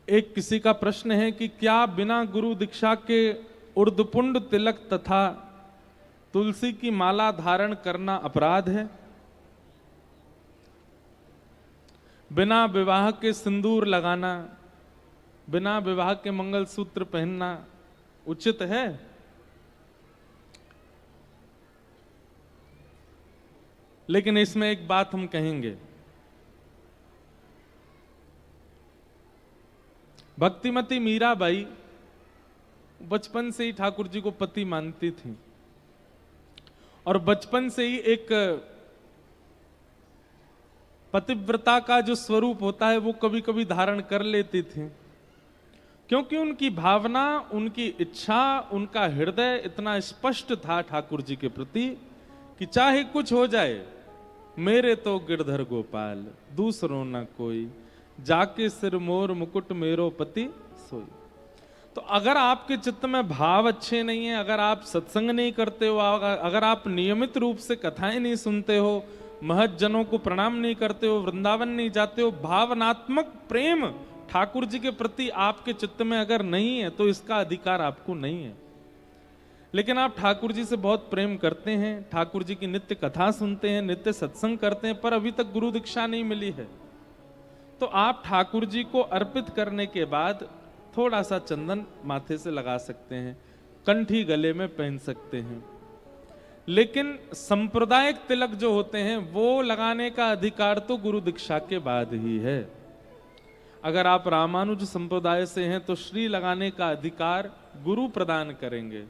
एक किसी का प्रश्न है कि क्या बिना गुरु दीक्षा के उर्दपुंड तिलक तथा तुलसी की माला धारण करना अपराध है? बिना विवाह के सिंदूर लगाना, बिना विवाह के मंगलसूत्र पहनना उचित है? लेकिन इसमें एक बात हम कहेंगे, भक्तिमती मीराबाई बचपन से ही ठाकुर जी को पति मानती थी और बचपन से ही एक पतिव्रता का जो स्वरूप होता है वो कभी कभी धारण कर लेती थी, क्योंकि उनकी भावना, उनकी इच्छा, उनका हृदय इतना स्पष्ट था ठाकुर जी के प्रति कि चाहे कुछ हो जाए, मेरे तो गिरधर गोपाल दूसरों ना कोई, जाके सिर मोर मुकुट मेरो पति सोई। तो अगर आपके चित्त में भाव अच्छे नहीं है, अगर आप सत्संग नहीं करते हो, अगर आप नियमित रूप से कथाएं नहीं सुनते हो, महत जनों को प्रणाम नहीं करते हो, वृंदावन नहीं जाते हो, भावनात्मक प्रेम ठाकुर जी के प्रति आपके चित्त में अगर नहीं है तो इसका अधिकार आपको नहीं है। लेकिन आप ठाकुर जी से बहुत प्रेम करते हैं, ठाकुर जी की नित्य कथा सुनते हैं, नित्य सत्संग करते हैं, पर अभी तक गुरु दीक्षा नहीं मिली है, तो आप ठाकुर जी को अर्पित करने के बाद थोड़ा सा चंदन माथे से लगा सकते हैं, कंठी गले में पहन सकते हैं। लेकिन सांप्रदायिक तिलक जो होते हैं वो लगाने का अधिकार तो गुरु दीक्षा के बाद ही है। अगर आप रामानुज संप्रदाय से हैं तो श्री लगाने का अधिकार गुरु प्रदान करेंगे।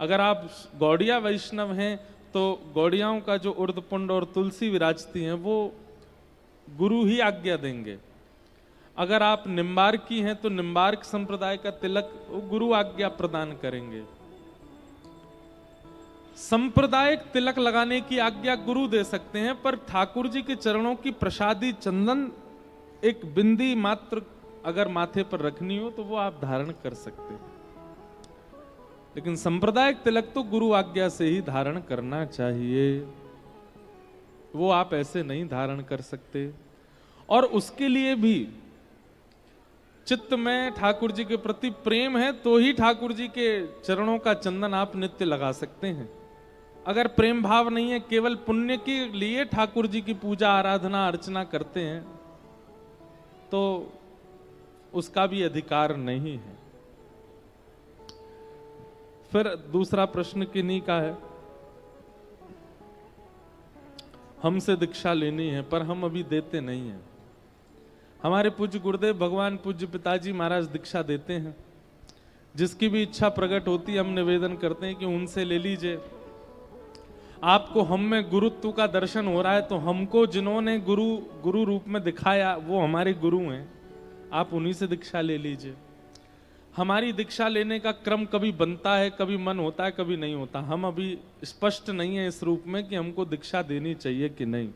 अगर आप गौड़िया वैष्णव हैं तो गौड़ियाओं का जो उर्दपुंड और तुलसी विराजती हैं वो गुरु ही आज्ञा देंगे। अगर आप निम्बार्की हैं तो निम्बार्क संप्रदाय का तिलक गुरु आज्ञा प्रदान करेंगे। सांप्रदायिक तिलक लगाने की आज्ञा गुरु दे सकते हैं, पर ठाकुर जी के चरणों की प्रसादी चंदन एक बिंदी मात्र अगर माथे पर रखनी हो तो वो आप धारण कर सकते हैं। लेकिन सांप्रदायिक तिलक तो गुरु आज्ञा से ही धारण करना चाहिए, वो आप ऐसे नहीं धारण कर सकते। और उसके लिए भी चित्त में ठाकुर जी के प्रति प्रेम है तो ही ठाकुर जी के चरणों का चंदन आप नित्य लगा सकते हैं। अगर प्रेम भाव नहीं है, केवल पुण्य के लिए ठाकुर जी की पूजा आराधना अर्चना करते हैं तो उसका भी अधिकार नहीं है। फिर दूसरा प्रश्न किन्हीं का है, हमसे दीक्षा लेनी है पर हम अभी देते नहीं हैं। हमारे पूज्य गुरुदेव भगवान पूज्य पिताजी महाराज दीक्षा देते हैं, जिसकी भी इच्छा प्रकट होती है हम निवेदन करते हैं कि उनसे ले लीजिए। आपको हम में गुरुत्व का दर्शन हो रहा है तो हमको जिन्होंने गुरु रूप में दिखाया वो हमारे गुरु हैं, आप उन्हीं से दीक्षा ले लीजिए। हमारी दीक्षा लेने का क्रम कभी बनता है, कभी मन होता है, कभी नहीं होता। हम अभी स्पष्ट नहीं है इस रूप में कि हमको दीक्षा देनी चाहिए कि नहीं।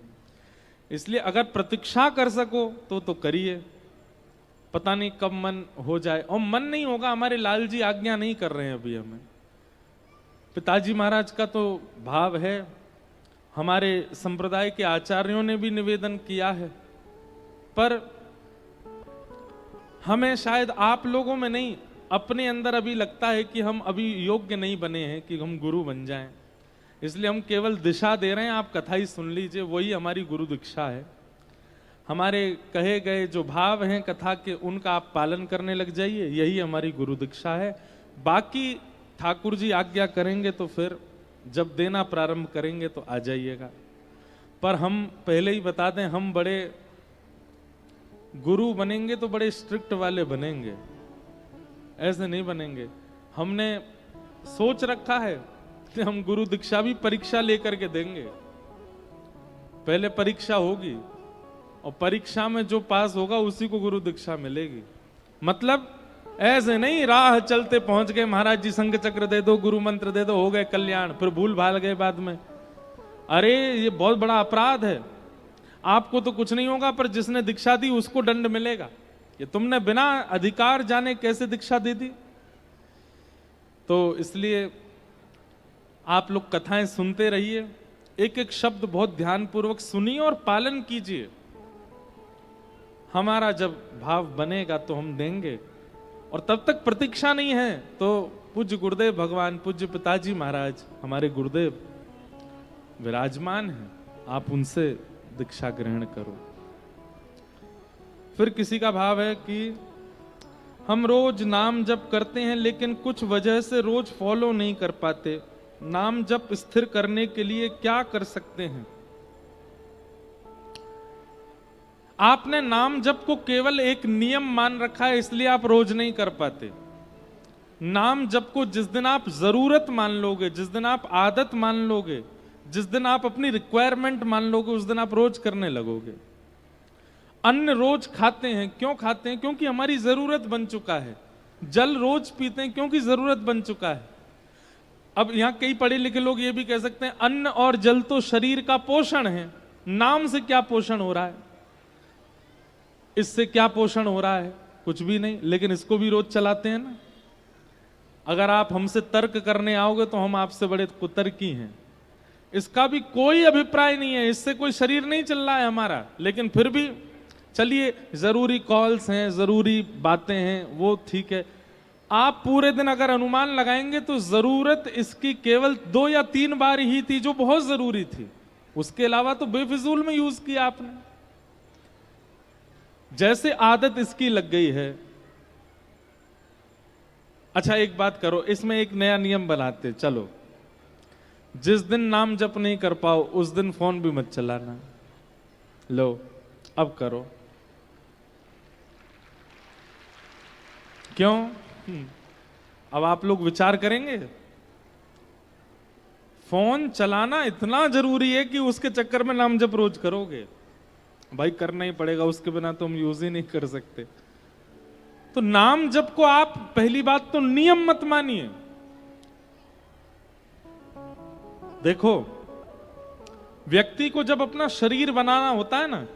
इसलिए अगर प्रतीक्षा कर सको तो करिए, पता नहीं कब मन हो जाए। और मन नहीं होगा, हमारे लाल जी आज्ञा नहीं कर रहे हैं अभी हमें। पिताजी महाराज का तो भाव है, हमारे संप्रदाय के आचार्यों ने भी निवेदन किया है, पर हमें शायद आप लोगों में नहीं, अपने अंदर अभी लगता है कि हम अभी योग्य नहीं बने हैं कि हम गुरु बन जाएं। इसलिए हम केवल दिशा दे रहे हैं, आप कथा ही सुन लीजिए, वही हमारी गुरु दीक्षा है। हमारे कहे गए जो भाव हैं कथा के उनका आप पालन करने लग जाइए, यही हमारी गुरु दीक्षा है। बाकी ठाकुर जी आज्ञा करेंगे तो फिर जब देना प्रारंभ करेंगे तो आ जाइएगा। पर हम पहले ही बता दें, हम बड़े गुरु बनेंगे तो बड़े स्ट्रिक्ट वाले बनेंगे, ऐसे नहीं बनेंगे। हमने सोच रखा है कि हम गुरु दीक्षा भी परीक्षा लेकर के देंगे। पहले परीक्षा होगी और परीक्षा में जो पास होगा उसी को गुरु दीक्षा मिलेगी। मतलब ऐसे नहीं राह चलते पहुंच गए, महाराज जी संघ चक्र दे दो, गुरु मंत्र दे दो, हो गए कल्याण, फिर भूल भाल गए बाद में। अरे ये बहुत बड़ा अपराध है। आपको तो कुछ नहीं होगा, पर जिसने दीक्षा दी उसको दंड मिलेगा। ये तुमने बिना अधिकार जाने कैसे दीक्षा दे दी। तो इसलिए आप लोग कथाएं सुनते रहिए, एक एक शब्द बहुत ध्यानपूर्वक सुनिए और पालन कीजिए। हमारा जब भाव बनेगा तो हम देंगे, और तब तक प्रतीक्षा नहीं है तो पूज्य गुरुदेव भगवान, पूज्य पिताजी महाराज, हमारे गुरुदेव विराजमान हैं, आप उनसे दीक्षा ग्रहण करो। फिर किसी का भाव है कि हम रोज नाम जप करते हैं लेकिन कुछ वजह से रोज फॉलो नहीं कर पाते, नाम जप स्थिर करने के लिए क्या कर सकते हैं? आपने नाम जप को केवल एक नियम मान रखा है, इसलिए आप रोज नहीं कर पाते। नाम जप को जिस दिन आप जरूरत मान लोगे, जिस दिन आप आदत मान लोगे, जिस दिन आप अपनी रिक्वायरमेंट मान लोगे, उस दिन आप रोज करने लगोगे। अन्न रोज खाते हैं, क्यों खाते हैं? क्योंकि हमारी जरूरत बन चुका है। जल रोज पीते हैं क्योंकि जरूरत बन चुका है। अब यहां कई पढ़े लिखे लोग ये भी कह सकते हैं अन्न और जल तो शरीर का पोषण है, नाम से क्या पोषण हो रहा है, इससे क्या पोषण हो रहा है? कुछ भी नहीं, लेकिन इसको भी रोज चलाते हैं ना। अगर आप हमसे तर्क करने आओगे तो हम आपसे बड़े कुतर्की हैं, इसका भी कोई अभिप्राय नहीं है, इससे कोई शरीर नहीं चल रहा है हमारा, लेकिन फिर भी चलिए, जरूरी कॉल्स हैं, जरूरी बातें हैं, वो ठीक है। आप पूरे दिन अगर अनुमान लगाएंगे तो जरूरत इसकी केवल 2 या 3 बार ही थी जो बहुत जरूरी थी, उसके अलावा तो बेफिजूल में यूज किया आपने। जैसे आदत इसकी लग गई है। अच्छा एक बात करो, इसमें एक नया नियम बनाते, चलो जिस दिन नाम जप नहीं कर पाओ उस दिन फोन भी मत चलाना। लो अब करो। क्यों? अब आप लोग विचार करेंगे, फोन चलाना इतना जरूरी है कि उसके चक्कर में नाम जप रोज करोगे? भाई करना ही पड़ेगा, उसके बिना तो हम यूज ही नहीं कर सकते। तो नाम जप को आप पहली बात तो नियम मत मानिए। देखो, व्यक्ति को जब अपना शरीर बनाना होता है ना,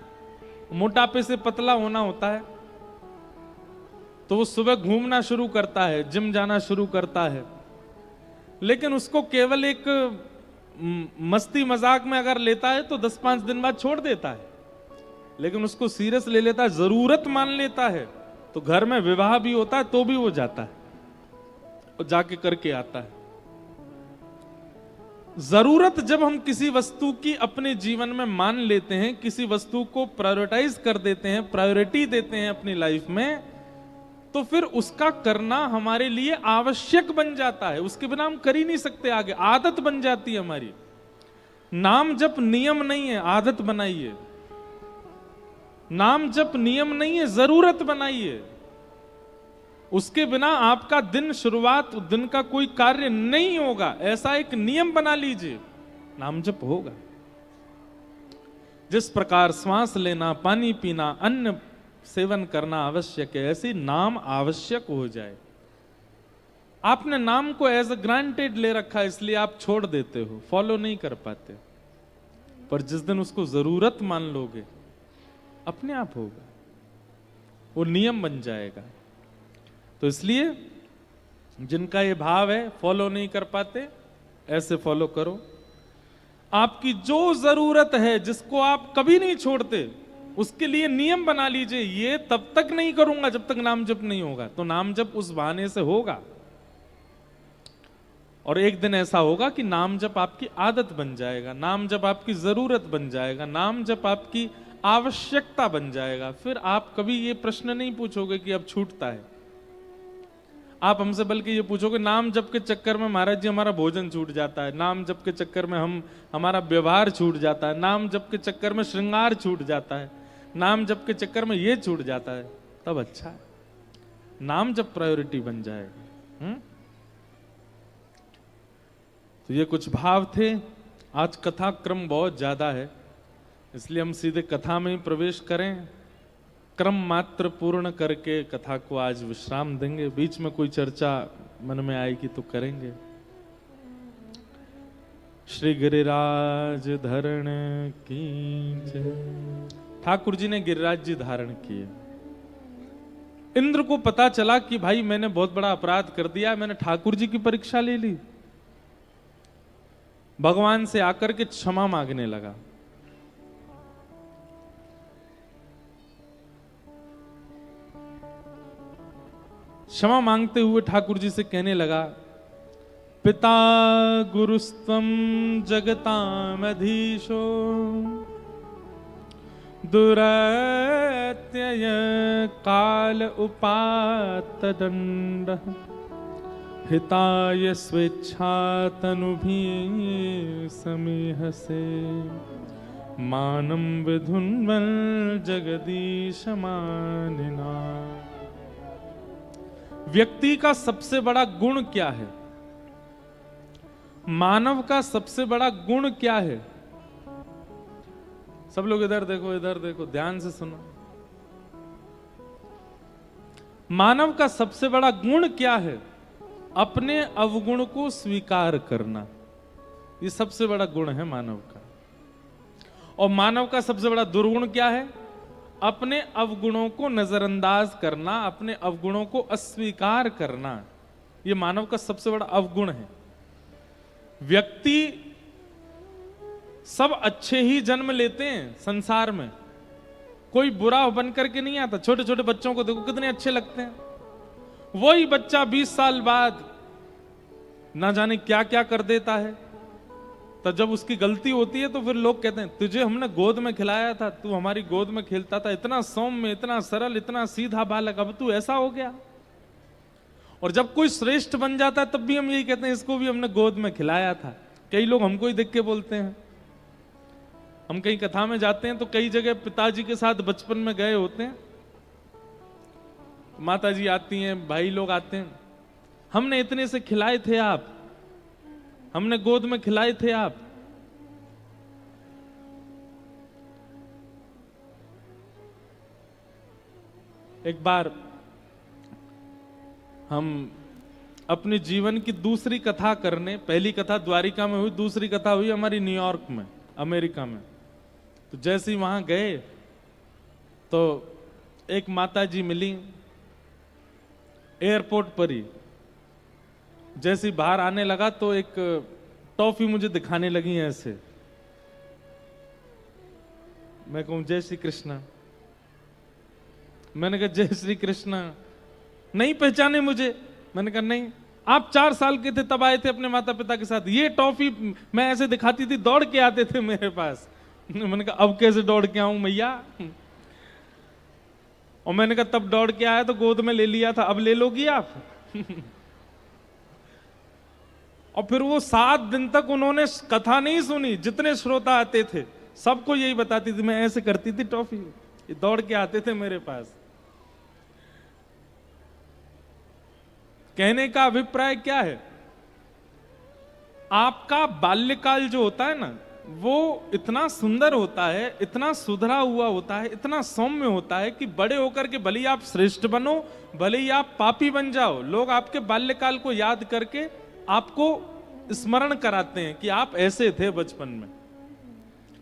मोटापे से पतला होना होता है, तो वो सुबह घूमना शुरू करता है, जिम जाना शुरू करता है, लेकिन उसको केवल एक मस्ती मजाक में अगर लेता है तो 10-5 दिन बाद छोड़ देता है। लेकिन उसको सीरियस ले लेता है, जरूरत मान लेता है, तो घर में विवाह भी होता है तो भी वो जाता है और जाके करके आता है। जरूरत जब हम किसी वस्तु की अपने जीवन में मान लेते हैं, किसी वस्तु को प्रायोरिटाइज कर देते हैं, प्रायोरिटी देते हैं अपनी लाइफ में, तो फिर उसका करना हमारे लिए आवश्यक बन जाता है, उसके बिना हम कर ही नहीं सकते आगे, आदत बन जाती है हमारी। नाम जप नियम नहीं है, आदत बनाइए। नाम जप नियम नहीं है, जरूरत बनाइए। उसके बिना आपका दिन, शुरुआत दिन का कोई कार्य नहीं होगा, ऐसा एक नियम बना लीजिए, नाम जप होगा। जिस प्रकार श्वास लेना, पानी पीना, अन्न सेवन करना आवश्यक है, ऐसे नाम आवश्यक हो जाए। आपने नाम को एज अ ग्रांटेड ले रखा है, इसलिए आप छोड़ देते हो, फॉलो नहीं कर पाते। पर जिस दिन उसको जरूरत मान लोगे, अपने आप होगा, वो नियम बन जाएगा। तो इसलिए जिनका ये भाव है फॉलो नहीं कर पाते, ऐसे फॉलो करो। आपकी जो जरूरत है, जिसको आप कभी नहीं छोड़ते, उसके लिए नियम बना लीजिए, ये तब तक नहीं करूंगा जब तक नाम जप नहीं होगा। तो नाम जप उस बहाने से होगा, और एक दिन ऐसा होगा कि नाम जप आपकी आदत बन जाएगा, नाम जप आपकी जरूरत बन जाएगा, नाम जप आपकी आवश्यकता बन जाएगा। फिर आप कभी ये प्रश्न नहीं पूछोगे कि अब छूटता है। आप हमसे बल्कि ये पूछोगे, नाम जप के चक्कर में महाराज जी हमारा भोजन छूट जाता है, नाम जप के चक्कर में हमारा व्यवहार छूट जाता है, नाम जप के चक्कर में श्रृंगार छूट जाता है, नाम जप के चक्कर में ये छूट जाता है, तब अच्छा है, नाम जप प्रायोरिटी बन जाएगा। तो ये कुछ भाव थे। आज कथा क्रम बहुत ज्यादा है, इसलिए हम सीधे कथा में ही प्रवेश करें। क्रम मात्र पूर्ण करके कथा को आज विश्राम देंगे, बीच में कोई चर्चा मन में आएगी तो करेंगे। श्री गिरिराज धरण की जय। ठाकुर जी ने गिरिराज जी धारण किए। इंद्र को पता चला कि भाई मैंने बहुत बड़ा अपराध कर दिया, मैंने ठाकुर जी की परीक्षा ले ली। भगवान से आकर के क्षमा मांगने लगा। क्षमा मांगते हुए ठाकुर जी से कहने लगा, पिता गुरुस्तम जगतामधीशो दुरत्यय काल उपात दंड हिताय स्वेच्छा तनुभि समीह से मानम विधुन्वल जगदीश मानिना। व्यक्ति का सबसे बड़ा गुण क्या है? मानव का सबसे बड़ा गुण क्या है? सब लोग इधर देखो, ध्यान से सुनो। मानव का सबसे बड़ा गुण क्या है? अपने अवगुण को स्वीकार करना। ये सबसे बड़ा गुण है मानव का। और मानव का सबसे बड़ा दुर्गुण क्या है? अपने अवगुणों को नजरअंदाज करना, अपने अवगुणों को अस्वीकार करना। ये मानव का सबसे बड़ा अवगुण है। व्यक्ति सब अच्छे ही जन्म लेते हैं संसार में, कोई बुरा बन करके नहीं आता। छोटे छोटे बच्चों को देखो कितने अच्छे लगते हैं। वही बच्चा 20 साल बाद ना जाने क्या क्या कर देता है। तो जब उसकी गलती होती है तो फिर लोग कहते हैं, तुझे हमने गोद में खिलाया था, तू हमारी गोद में खेलता था, इतना सौम्य, इतना सरल, इतना सीधा बालक, अब तू ऐसा हो गया। और जब कोई श्रेष्ठ बन जाता है तब भी हम यही कहते हैं, इसको भी हमने गोद में खिलाया था। कई लोग हमको ही देख के बोलते हैं। हम कहीं कथा में जाते हैं तो कई जगह पिताजी के साथ बचपन में गए होते हैं, माता जी आती हैं, भाई लोग आते हैं, हमने इतने से खिलाए थे आप, हमने गोद में खिलाए थे आप। एक बार हम अपने जीवन की दूसरी कथा करने, पहली कथा द्वारिका में हुई, दूसरी कथा हुई हमारी न्यूयॉर्क में, अमेरिका में। तो जैसे ही वहां गए तो एक माता जी मिली एयरपोर्ट पर ही। जैसे ही बाहर आने लगा तो एक टॉफी मुझे दिखाने लगी ऐसे। मैं कहूं जय श्री कृष्णा। मैंने कहा जय श्री कृष्णा। नहीं पहचाने मुझे। मैंने कहा नहीं, आप 4 साल के थे तब आए थे अपने माता पिता के साथ। ये टॉफी मैं ऐसे दिखाती थी, दौड़ के आते थे मेरे पास। मैंने कहा अब कैसे दौड़ के आऊं मैया। और मैंने कहा तब दौड़ के आया तो गोद में ले लिया था, अब ले लोगी आप। और फिर वो 7 दिन तक उन्होंने कथा नहीं सुनी। जितने श्रोता आते थे सबको यही बताती थी, मैं ऐसे करती थी टॉफी, ये दौड़ के आते थे मेरे पास। कहने का अभिप्राय क्या है? आपका बाल्यकाल जो होता है ना, वो इतना सुंदर होता है, इतना सुधरा हुआ होता है, इतना सौम्य होता है कि बड़े होकर के भले ही आप श्रेष्ठ बनो, भले ही आप पापी बन जाओ, लोग आपके बाल्यकाल को याद करके आपको स्मरण कराते हैं कि आप ऐसे थे बचपन में।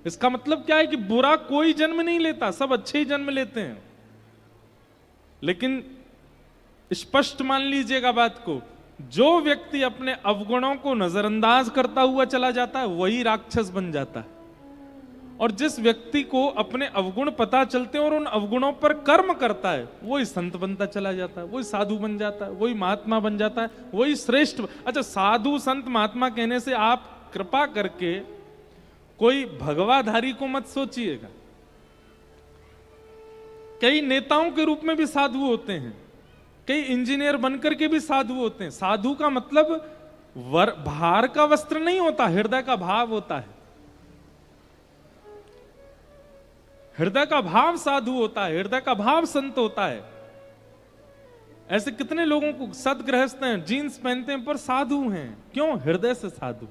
इसका मतलब क्या है कि बुरा कोई जन्म नहीं लेता, सब अच्छे ही जन्म लेते हैं। लेकिन स्पष्ट मान लीजिएगा बात को, जो व्यक्ति अपने अवगुणों को नजरअंदाज करता हुआ चला जाता है वही राक्षस बन जाता है। और जिस व्यक्ति को अपने अवगुण पता चलते हैं और उन अवगुणों पर कर्म करता है वही संत बनता चला जाता है, वही साधु बन जाता है, वही महात्मा बन जाता है, वही श्रेष्ठ। अच्छा, साधु संत महात्मा कहने से आप कृपा करके कोई भगवाधारी को मत सोचिएगा। कई नेताओं के रूप में भी साधु होते हैं, कई इंजीनियर बनकर के भी साधु होते हैं। साधु का मतलब भार का वस्त्र नहीं होता, हृदय का भाव होता है। हृदय का भाव साधु होता है, हृदय का भाव संत होता है। ऐसे कितने लोगों को सदगृहस्थ हैं, जीन्स पहनते हैं पर साधु हैं। क्यों? हृदय से साधु।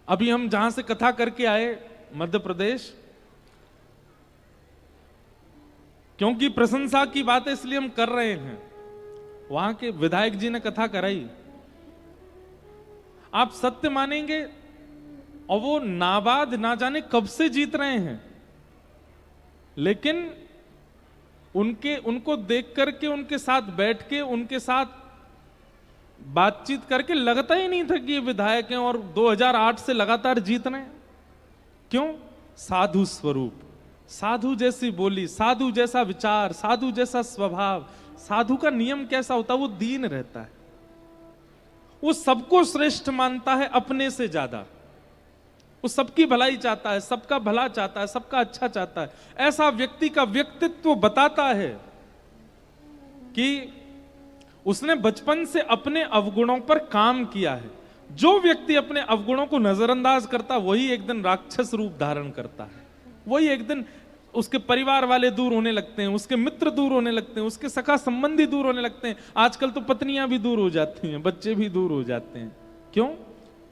अभी हम जहां से कथा करके आए मध्य प्रदेश, क्योंकि प्रशंसा की बात है इसलिए हम कर रहे हैं, वहां के विधायक जी ने कथा कराई। आप सत्य मानेंगे, और वो नाबाद ना जाने कब से जीत रहे हैं, लेकिन उनको देख करके, उनके साथ बैठ के, उनके साथ बातचीत करके लगता ही नहीं था कि ये विधायक हैं और 2008 से लगातार जीत रहे हैं। क्यों? साधु स्वरूप, साधु जैसी बोली, साधु जैसा विचार, साधु जैसा स्वभाव। साधु का नियम कैसा होता है? वो दीन रहता है, वो सबको श्रेष्ठ मानता है अपने से ज्यादा, वो सबकी भलाई चाहता है, सबका भला चाहता है, सबका अच्छा चाहता है। ऐसा व्यक्ति का व्यक्तित्व बताता है कि उसने बचपन से अपने अवगुणों पर काम किया है। जो व्यक्ति अपने अवगुणों को नजरअंदाज करता है वही एक दिन राक्षस रूप धारण करता है। वही एक दिन उसके परिवार वाले दूर होने लगते हैं, उसके मित्र दूर होने लगते हैं, उसके सखा संबंधी दूर होने लगते हैं। आजकल तो पत्नियां भी दूर हो जाती हैं, बच्चे भी दूर हो जाते हैं। क्यों?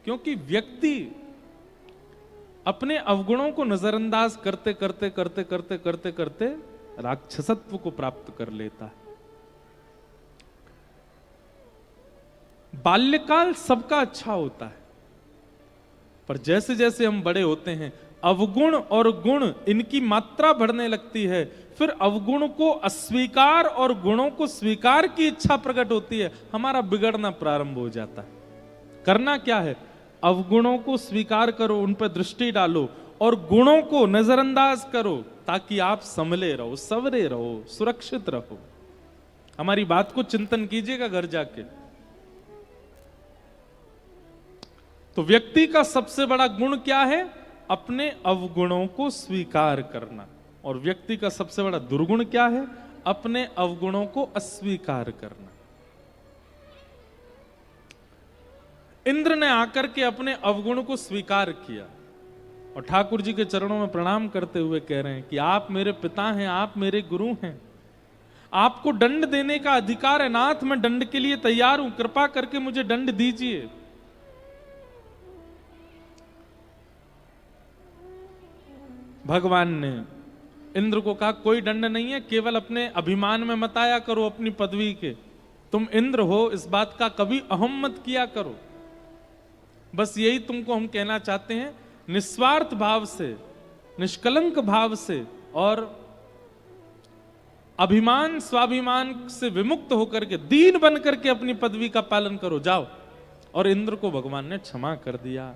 क्योंकि व्यक्ति अपने अवगुणों को नजरअंदाज करते करते करते करते करते करते राक्षसत्व को प्राप्त कर लेता है। बाल्यकाल सबका अच्छा होता है, पर जैसे जैसे हम बड़े होते हैं अवगुण और गुण इनकी मात्रा बढ़ने लगती है। फिर अवगुण को अस्वीकार और गुणों को स्वीकार की इच्छा प्रकट होती है, हमारा बिगड़ना प्रारंभ हो जाता है। करना क्या है? अवगुणों को स्वीकार करो, उन पर दृष्टि डालो और गुणों को नजरअंदाज करो, ताकि आप संभले रहो, सवरे रहो, सुरक्षित रहो। हमारी बात को चिंतन कीजिएगा घर जाके। तो व्यक्ति का सबसे बड़ा गुण क्या है? अपने अवगुणों को स्वीकार करना। और व्यक्ति का सबसे बड़ा दुर्गुण क्या है? अपने अवगुणों को अस्वीकार करना। इंद्र ने आकर के अपने अवगुण को स्वीकार किया और ठाकुर जी के चरणों में प्रणाम करते हुए कह रहे हैं कि आप मेरे पिता हैं, आप मेरे गुरु हैं, आपको दंड देने का अधिकार है। नाथ, मैं दंड के लिए तैयार हूं, कृपा करके मुझे दंड दीजिए। भगवान ने इंद्र को कहा कोई दंड नहीं है, केवल अपने अभिमान में मत आया करो अपनी पदवी के। तुम इंद्र हो, इस बात का कभी अहम मत किया करो। बस यही तुमको हम कहना चाहते हैं, निस्वार्थ भाव से, निष्कलंक भाव से और अभिमान स्वाभिमान से विमुक्त होकर के दीन बन करके अपनी पदवी का पालन करो, जाओ। और इंद्र को भगवान ने क्षमा कर दिया।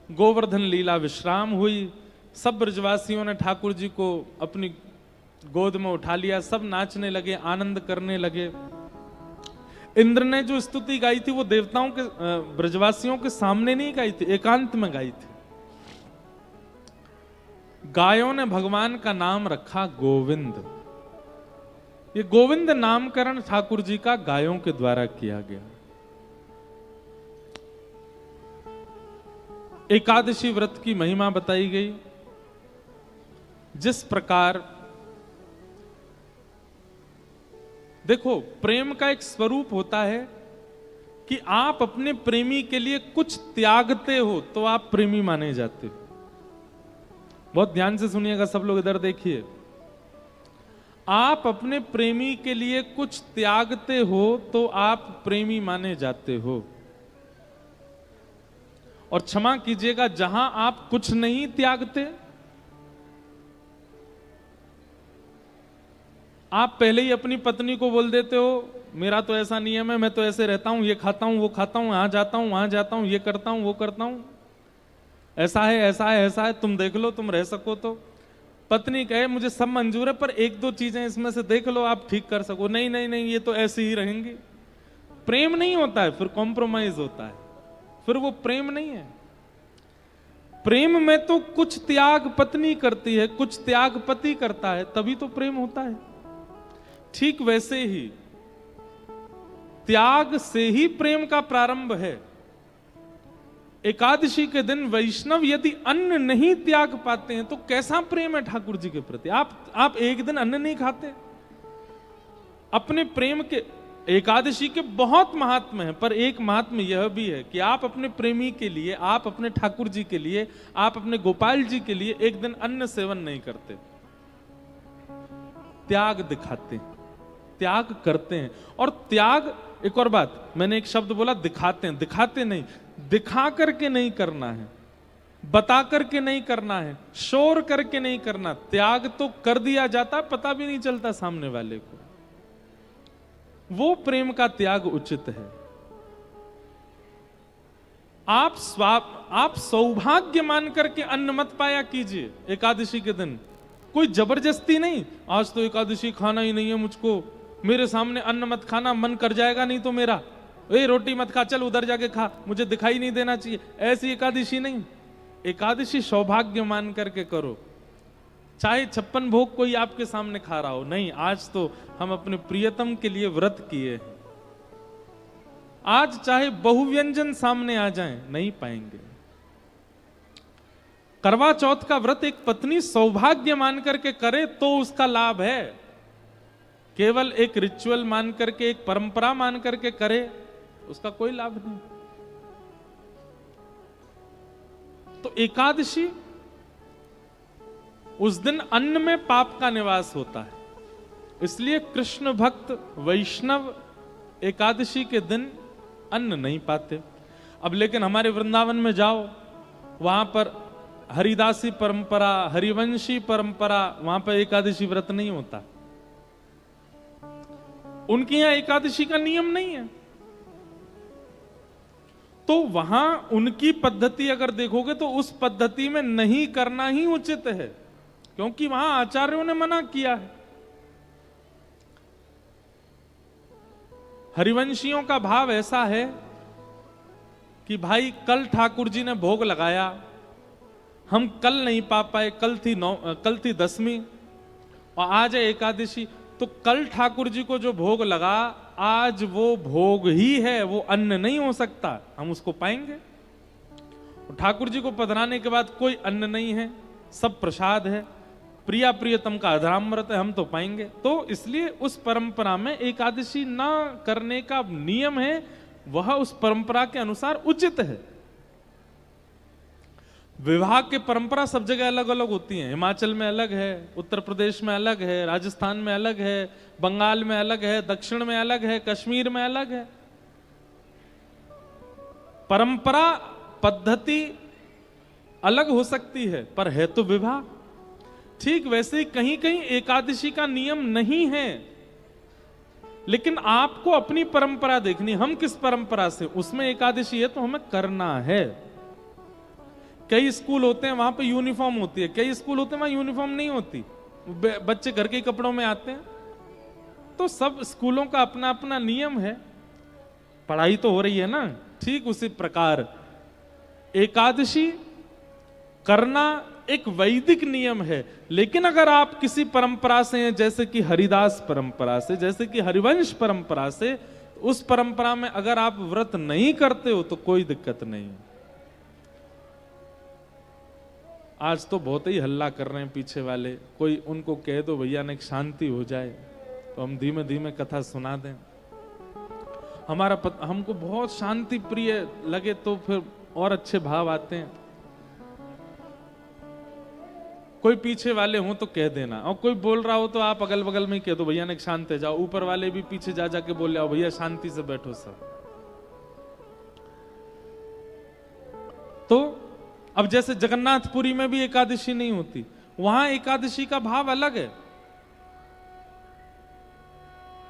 गोवर्धन लीला विश्राम हुई, सब ब्रजवासियों ने ठाकुर जी को अपनी गोद में उठा लिया, सब नाचने लगे, आनंद करने लगे। इंद्र ने जो स्तुति गाई थी वो देवताओं के, ब्रजवासियों के सामने नहीं गाई थी, एकांत में गाई थी। गायों ने भगवान का नाम रखा गोविंद। ये गोविंद नामकरण ठाकुर जी का गायों के द्वारा किया गया। एकादशी व्रत की महिमा बताई गई। जिस प्रकार देखो, प्रेम का एक स्वरूप होता है कि आप अपने प्रेमी के लिए कुछ त्यागते हो तो आप प्रेमी माने जाते हो। बहुत ध्यान से सुनिएगा सब लोग, इधर देखिए। आप अपने प्रेमी के लिए कुछ त्यागते हो तो आप प्रेमी माने जाते हो। और क्षमा कीजिएगा, जहां आप कुछ नहीं त्यागते, आप पहले ही अपनी पत्नी को बोल देते हो मेरा तो ऐसा नियम है, मैं तो ऐसे रहता हूं, ये खाता हूं, वो खाता हूं, यहां जाता हूं, वहां जाता हूं, ये करता हूं, वो करता हूं, ऐसा है ऐसा है ऐसा है, तुम देख लो, तुम रह सको तो। पत्नी कहे मुझे सब मंजूर है, पर एक दो चीजें इसमें से देख लो, आप ठीक कर सको। नहीं नहीं नहीं, ये तो ऐसे ही रहेंगी। प्रेम नहीं होता है, फिर कॉम्प्रोमाइज होता है, फिर वो प्रेम नहीं है। प्रेम में तो कुछ त्याग पत्नी करती है, कुछ त्याग पति करता है, तभी तो प्रेम होता है। ठीक वैसे ही त्याग से ही प्रेम का प्रारंभ है। एकादशी के दिन वैष्णव यदि अन्न नहीं त्याग पाते हैं तो कैसा प्रेम है ठाकुर जी के प्रति। आप एक दिन अन्न नहीं खाते, अपने प्रेम के। एकादशी के बहुत महात्म है, पर एक महात्म यह भी है कि आप अपने प्रेमी के लिए, आप अपने ठाकुर जी के लिए, आप अपने गोपाल जी के लिए एक दिन अन्न सेवन नहीं करते, त्याग दिखाते हैं, त्याग करते हैं। और त्याग, एक और बात, मैंने एक शब्द बोला दिखाते हैं, दिखाते नहीं, दिखा करके नहीं करना है, बता करके नहीं करना है, शोर करके नहीं करना। त्याग तो कर दिया जाता, पता भी नहीं चलता सामने वाले को। वो प्रेम का त्याग उचित है। आप सौभाग्य मान करके अन्न मत पाया कीजिए एकादशी के दिन। कोई जबरदस्ती नहीं, आज तो एकादशी खाना ही नहीं है मुझको, मेरे सामने अन्न मत खाना, मन कर जाएगा नहीं तो मेरा, ए रोटी मत खा, चल उधर जाके खा, मुझे दिखाई नहीं देना चाहिए, ऐसी एकादशी नहीं। एकादशी सौभाग्य मान करके करो। चाहे 56 भोग कोई आपके सामने खा रहा हो, नहीं, आज तो हम अपने प्रियतम के लिए व्रत किए हैं। आज चाहे बहुव्यंजन सामने आ जाएं, नहीं पाएंगे। करवा चौथ का व्रत एक पत्नी सौभाग्य मान करके करे तो उसका लाभ है। केवल एक रिचुअल मान करके, एक परंपरा मान करके करे, उसका कोई लाभ नहीं। तो एकादशी, उस दिन अन्न में पाप का निवास होता है, इसलिए कृष्ण भक्त वैष्णव एकादशी के दिन अन्न नहीं पाते। अब लेकिन हमारे वृंदावन में जाओ, वहां पर हरिदासी परंपरा, हरिवंशी परंपरा, वहां पर एकादशी व्रत नहीं होता। उनके यहां एकादशी का नियम नहीं है। तो वहां उनकी पद्धति अगर देखोगे तो उस पद्धति में नहीं करना ही उचित है, क्योंकि वहां आचार्यों ने मना किया है। हरिवंशियों का भाव ऐसा है कि भाई कल ठाकुर जी ने भोग लगाया, हम कल नहीं पा पाए, कल थी दसवीं और आज है एकादशी, तो कल ठाकुर जी को जो भोग लगा आज वो भोग ही है, वो अन्न नहीं हो सकता, हम उसको पाएंगे। ठाकुर जी को पधराने के बाद कोई अन्न नहीं है, सब प्रसाद है, प्रिया प्रियतम का अधरामृत है, हम तो पाएंगे। तो इसलिए उस परंपरा में एकादशी ना करने का नियम है, वह उस परंपरा के अनुसार उचित है। विवाह की परंपरा सब जगह अलग अलग होती है। हिमाचल में अलग है, उत्तर प्रदेश में अलग है, राजस्थान में अलग है, बंगाल में अलग है, दक्षिण में अलग है, कश्मीर में अलग है। परंपरा पद्धति अलग हो सकती है, पर है तो विवाह। ठीक वैसे ही कहीं कहीं एकादशी का नियम नहीं है, लेकिन आपको अपनी परंपरा देखनी, हम किस परंपरा से, उसमें एकादशी है तो हमें करना है। कई स्कूल होते हैं वहां पे यूनिफॉर्म होती है, कई स्कूल होते हैं वहां यूनिफॉर्म नहीं होती, बच्चे घर के कपड़ों में आते हैं। तो सब स्कूलों का अपना अपना नियम है, पढ़ाई तो हो रही है ना। ठीक उसी प्रकार एकादशी करना एक वैदिक नियम है, लेकिन अगर आप किसी परंपरा से हैं, जैसे कि हरिदास परंपरा से, जैसे कि हरिवंश परंपरा से, उस परंपरा में अगर आप व्रत नहीं करते हो तो कोई दिक्कत नहीं है। आज तो बहुत ही हल्ला कर रहे हैं पीछे वाले, कोई उनको कह दो भैया ने शांति हो जाए तो हम धीमे धीमे कथा सुना दें। हमको बहुत शांति प्रिय लगे तो फिर और अच्छे भाव आते हैं। कोई पीछे वाले हो तो कह देना, और कोई बोल रहा हो तो आप अगल बगल में कह दो भैया ने शांत है जाओ। ऊपर वाले भी पीछे जा जाके बोल रहे हो भैया शांति से बैठो सब। तो अब जैसे जगन्नाथपुरी में भी एकादशी नहीं होती, वहां एकादशी का भाव अलग है।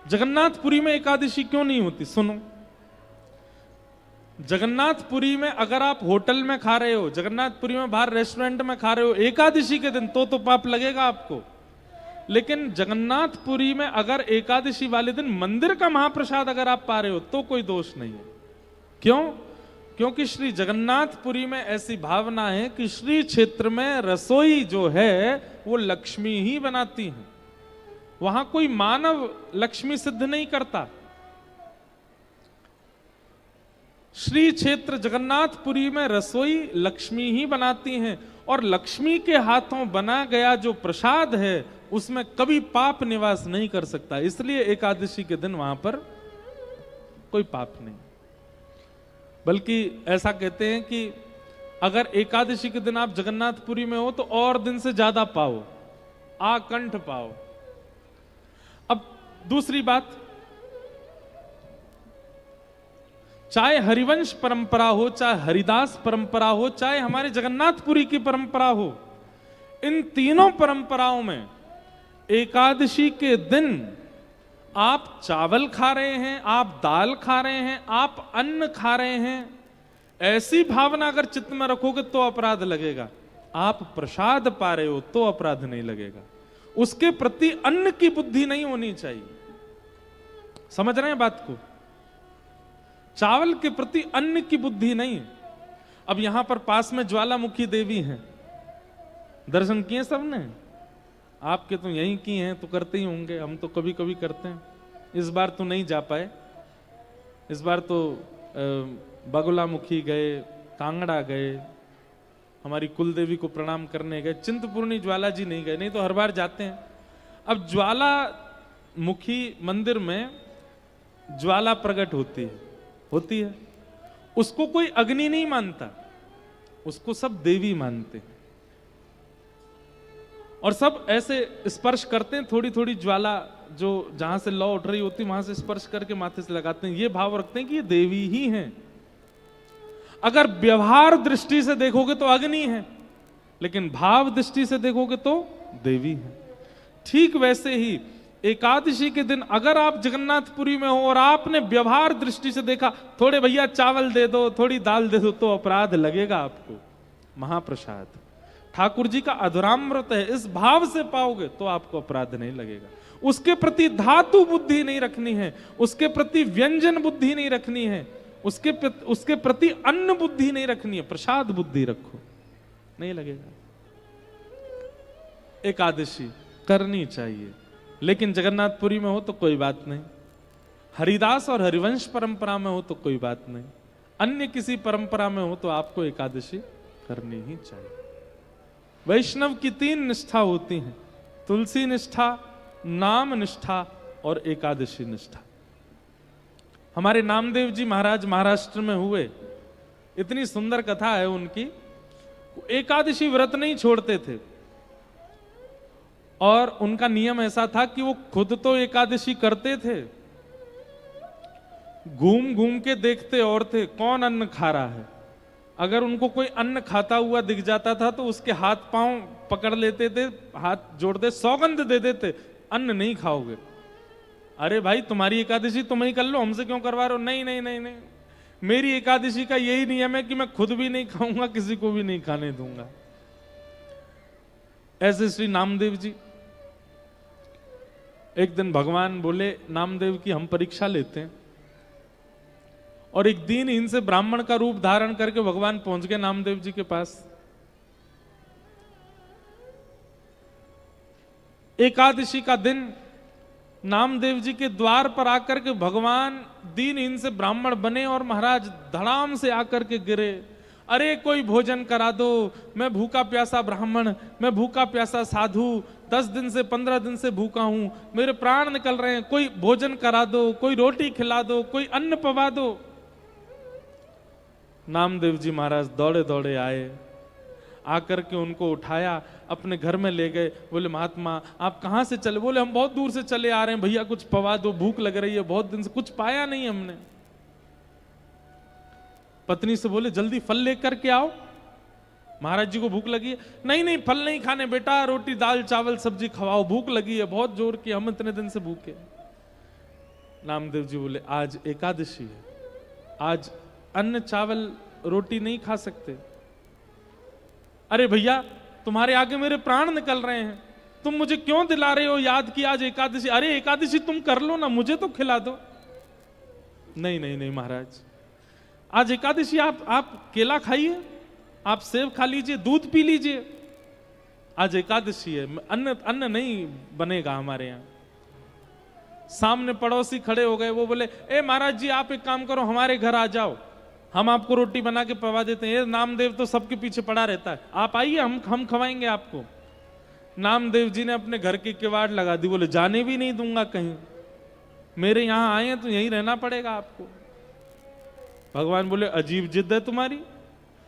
जगन्नाथपुरी में एकादशी क्यों नहीं होती सुनो। जगन्नाथपुरी में अगर आप होटल में खा रहे हो, जगन्नाथपुरी में बाहर रेस्टोरेंट में खा रहे हो एकादशी के दिन, तो पाप लगेगा आपको। लेकिन जगन्नाथपुरी में अगर एकादशी वाले दिन मंदिर का महाप्रसाद अगर आप पा रहे हो तो कोई दोष नहीं है। क्यों? क्योंकि श्री जगन्नाथपुरी में ऐसी भावना है कि श्री क्षेत्र में रसोई जो है वो लक्ष्मी ही बनाती है, वहां कोई मानव लक्ष्मी सिद्ध नहीं करता। श्री क्षेत्र जगन्नाथपुरी में रसोई लक्ष्मी ही बनाती हैं, और लक्ष्मी के हाथों बना गया जो प्रसाद है उसमें कभी पाप निवास नहीं कर सकता। इसलिए एकादशी के दिन वहां पर कोई पाप नहीं। बल्कि ऐसा कहते हैं कि अगर एकादशी के दिन आप जगन्नाथपुरी में हो तो और दिन से ज्यादा पाओ, आकंठ पाओ। अब दूसरी बात, चाहे हरिवंश परंपरा हो, चाहे हरिदास परंपरा हो, चाहे हमारे जगन्नाथपुरी की परंपरा हो, इन तीनों परंपराओं में एकादशी के दिन आप चावल खा रहे हैं, आप दाल खा रहे हैं, आप अन्न खा रहे हैं, ऐसी भावना अगर चित्त में रखोगे तो अपराध लगेगा। आप प्रसाद पा रहे हो तो अपराध नहीं लगेगा। उसके प्रति अन्न की बुद्धि नहीं होनी चाहिए। समझ रहे हैं बात को? चावल के प्रति अन्न की बुद्धि नहीं। अब यहां पर पास में ज्वालामुखी देवी हैं, दर्शन किए सबने? आपके तो यहीं की हैं तो करते ही होंगे, हम तो कभी कभी करते हैं। इस बार तो नहीं जा पाए, इस बार तो बगुलामुखी गए, कांगड़ा गए, हमारी कुल देवी को प्रणाम करने गए, चिंतपूर्णी ज्वाला जी नहीं गए, नहीं तो हर बार जाते हैं। अब ज्वालामुखी मंदिर में ज्वाला प्रकट होती है, उसको कोई अग्नि नहीं मानता, उसको सब देवी मानते हैं और सब ऐसे स्पर्श करते हैं, थोड़ी थोड़ी ज्वाला जो जहां से लौ उठ रही होती वहां से स्पर्श करके माथे से लगाते हैं, ये भाव रखते हैं कि ये देवी ही हैं। अगर व्यवहार दृष्टि से देखोगे तो अग्नि है, लेकिन भाव दृष्टि से देखोगे तो देवी है। ठीक वैसे ही एकादशी के दिन अगर आप जगन्नाथपुरी में हो और आपने व्यवहार दृष्टि से देखा, थोड़े भैया चावल दे दो, थोड़ी दाल दे दो, तो अपराध लगेगा आपको। महाप्रसाद ठाकुर जी का अधुरामृत है, इस भाव से पाओगे तो आपको अपराध नहीं लगेगा। उसके प्रति धातु बुद्धि नहीं रखनी है, उसके प्रति व्यंजन बुद्धि नहीं रखनी है, उसके प्रति अन्न बुद्धि नहीं रखनी है, प्रसाद बुद्धि रखो, नहीं लगेगा। एकादशी करनी चाहिए, लेकिन जगन्नाथपुरी में हो तो कोई बात नहीं, हरिदास और हरिवंश परंपरा में हो तो कोई बात नहीं, अन्य किसी परंपरा में हो तो आपको एकादशी करनी ही चाहिए। वैष्णव की 3 निष्ठा होती हैं, तुलसी निष्ठा, नाम निष्ठा और एकादशी निष्ठा। हमारे नामदेव जी महाराज महाराष्ट्र में हुए, इतनी सुंदर कथा है उनकी। एकादशी व्रत नहीं छोड़ते थे और उनका नियम ऐसा था कि वो खुद तो एकादशी करते थे, घूम घूम के देखते और थे कौन अन्न खा रहा है। अगर उनको कोई अन्न खाता हुआ दिख जाता था तो उसके हाथ पांव पकड़ लेते थे, हाथ जोड़ दे, सौगंध दे देते, अन्न नहीं खाओगे। अरे भाई तुम्हारी एकादशी तुम ही कर लो, हमसे क्यों करवा रहे हो? नहीं नहीं नहीं नहीं, मेरी एकादशी का यही नियम है कि मैं खुद भी नहीं खाऊंगा, किसी को भी नहीं खाने दूंगा। ऐसे श्री नामदेव जी, एक दिन भगवान बोले नामदेव की हम परीक्षा लेते हैं, और एक दिन इनसे ब्राह्मण का रूप धारण करके भगवान पहुंच गए नामदेव जी के पास। एकादशी का दिन नामदेव जी के द्वार पर आकर के भगवान दीनहीन से ब्राह्मण बने और महाराज धड़ाम से आकर के गिरे, अरे कोई भोजन करा दो, मैं भूखा प्यासा ब्राह्मण, मैं भूखा प्यासा साधु, 10 दिन से 15 दिन से भूखा हूं, मेरे प्राण निकल रहे हैं, कोई भोजन करा दो, कोई रोटी खिला दो, कोई अन्न पवा दो। नामदेव जी महाराज दौड़े दौड़े आए, आकर के उनको उठाया, अपने घर में ले गए। बोले महात्मा आप कहां से चले? बोले हम बहुत दूर से चले आ रहे हैं, भैया कुछ पवा दो, भूख लग रही है, बहुत दिन से कुछ पाया नहीं हमने। पत्नी से बोले जल्दी फल लेकर के आओ, महाराज जी को भूख लगी है। नहीं नहीं फल नहीं खाने बेटा, रोटी दाल चावल सब्जी खवाओ, भूख लगी है बहुत जोर की, हम इतने दिन से भूखे। नामदेव जी बोले आज एकादशी है, आज अन्न चावल रोटी नहीं खा सकते। अरे भैया तुम्हारे आगे मेरे प्राण निकल रहे हैं, तुम मुझे क्यों दिला रहे हो याद कि आज एकादशी? अरे एकादशी तुम कर लो ना, मुझे तो खिला दो। नहीं नहीं नहीं महाराज, आज एकादशी आप केला खाइए, आप सेब खा लीजिए, दूध पी लीजिए, आज एकादशी है, अन्न नहीं बनेगा हमारे यहाँ। सामने पड़ोसी खड़े हो गए, वो बोले ए महाराज जी आप एक काम करो, हमारे घर आ जाओ, हम आपको रोटी बना के पवा देते हैं। ये नामदेव तो सबके पीछे पड़ा रहता है, आप आइए, हम खवाएंगे आपको। नामदेव जी ने अपने घर की किवाड़ लगा दी, बोले जाने भी नहीं दूंगा कहीं, मेरे यहां आए हैं तो यहीं रहना पड़ेगा आपको। भगवान बोले अजीब जिद है तुम्हारी,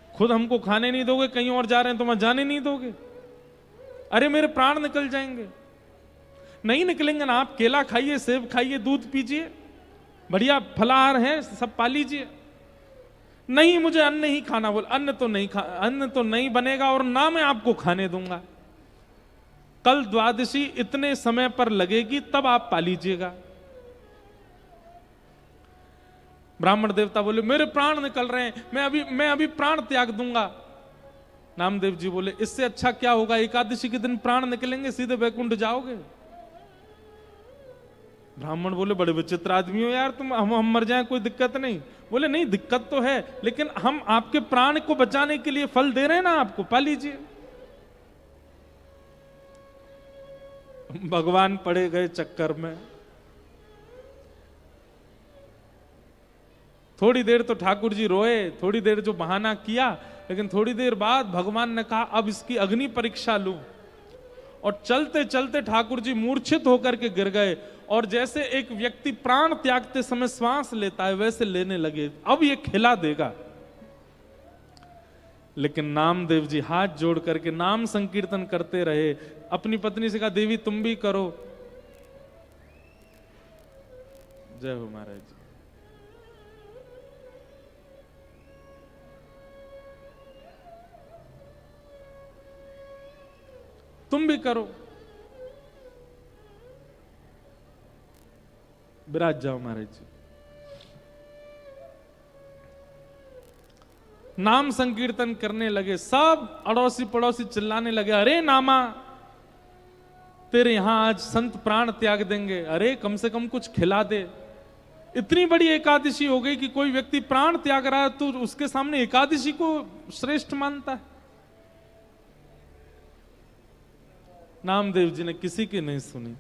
खुद हमको खाने नहीं दोगे, कहीं और जा रहे हैं तो वहां जाने नहीं दोगे? अरे मेरे प्राण निकल जाएंगे। नहीं निकलेंगे ना, आप केला खाइए, सेब खाइए, दूध पीजिए, बढ़िया फलाहार है, सब पा लीजिए। नहीं मुझे अन्न ही खाना। बोल अन्न तो नहीं बनेगा और ना मैं आपको खाने दूंगा। कल द्वादशी इतने समय पर लगेगी, तब आप पा लीजिएगा। ब्राह्मण देवता बोले मेरे प्राण निकल रहे हैं, मैं अभी प्राण त्याग दूंगा। नामदेव जी बोले इससे अच्छा क्या होगा, एकादशी के दिन प्राण निकलेंगे, सीधे वैकुंठ जाओगे। ब्राह्मण बोले बड़े विचित्र आदमी हो यार तुम, हम मर जाएं कोई दिक्कत नहीं। बोले नहीं दिक्कत तो है, लेकिन हम आपके प्राण को बचाने के लिए फल दे रहे हैं ना, आपको पा लीजिए। भगवान पड़े गए चक्कर में। थोड़ी देर तो ठाकुर जी रोए, थोड़ी देर जो बहाना किया, लेकिन थोड़ी देर बाद भगवान ने कहा अब इसकी अग्नि परीक्षा लूं। और चलते चलते ठाकुर जी मूर्छित होकर के गिर गए, और जैसे एक व्यक्ति प्राण त्यागते समय श्वास लेता है वैसे लेने लगे, अब ये खिला देगा। लेकिन नामदेव जी हाथ जोड़ करके नाम संकीर्तन करते रहे। अपनी पत्नी से कहा देवी तुम भी करो। जय हो महाराज जी। तुम भी करो, विराज जाओ महाराज जी। नाम संकीर्तन करने लगे, सब अड़ोसी पड़ोसी चिल्लाने लगे, अरे नामा तेरे यहां आज संत प्राण त्याग देंगे, अरे कम से कम कुछ खिला दे। इतनी बड़ी एकादशी हो गई कि कोई व्यक्ति प्राण त्याग रहा है तो उसके सामने एकादशी को श्रेष्ठ मानता है। नामदेव जी ने किसी की नहीं सुनी,